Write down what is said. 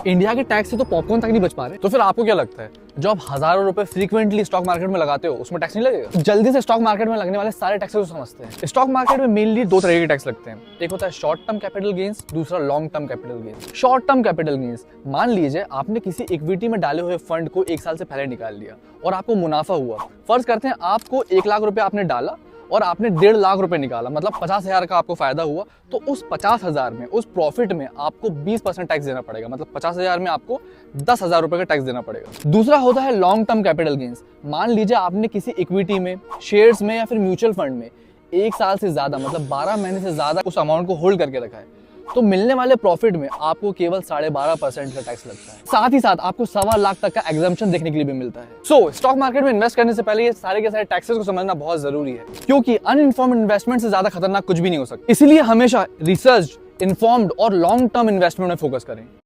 India के tax से तो पॉपकॉर्न तक नहीं बच पा रहे। तो फिर आपको क्या लगता है, जो आप हजारों रुपए फ्रीक्वेंटली स्टॉक मार्केट में लगाते हो उसमें टैक्स नहीं लगेगा? जल्दी से स्टॉक मार्केट में लगने वाले सारे टैक्सेस को समझते हैं। स्टॉक मार्केट में मेनली दो तरह के टैक्स लगते हैं, एक होता है शॉर्ट टर्म कैपिटल गेन्स, दूसरा long term capital gains. Short term capital gains, मान लीजिए आपने किसी इक्विटी में डाले हुए फंड को 1 साल से पहले निकाल लिया और आपको मुनाफा हुआ। फर्ज करते हैं आपको 1 लाख रुपए आपने डाला और आपने 1.5 लाख रुपए निकाला, मतलब 50,000 का आपको फायदा हुआ। तो उस 50,000 में, उस प्रॉफिट में आपको 20% टैक्स देना पड़ेगा, मतलब 50,000 में आपको 10,000 रुपए का टैक्स देना पड़ेगा। दूसरा होता है लॉन्ग टर्म कैपिटल गेन्स। मान लीजिए आपने किसी इक्विटी में, शेयर्स में या फिर म्यूचुअल फंड में 1 साल से ज्यादा, मतलब 12 महीने से ज्यादा उस अमाउंट को होल्ड करके रखा है, तो मिलने वाले प्रॉफिट में आपको केवल 12.5% का टैक्स लगता है। साथ ही साथ आपको 1.25 लाख तक का एग्जम्पशन देखने के लिए भी मिलता है। सो स्टॉक मार्केट में इन्वेस्ट करने से पहले ये सारे के सारे टैक्सेस को समझना बहुत जरूरी है, क्योंकि अनइन्फॉर्म्ड इन्वेस्टमेंट से ज्यादा खतरनाक कुछ भी नहीं हो सकता। इसलिए हमेशा रिसर्च, इन्फॉर्म्ड और लॉन्ग टर्म इन्वेस्टमेंट में फोकस करें।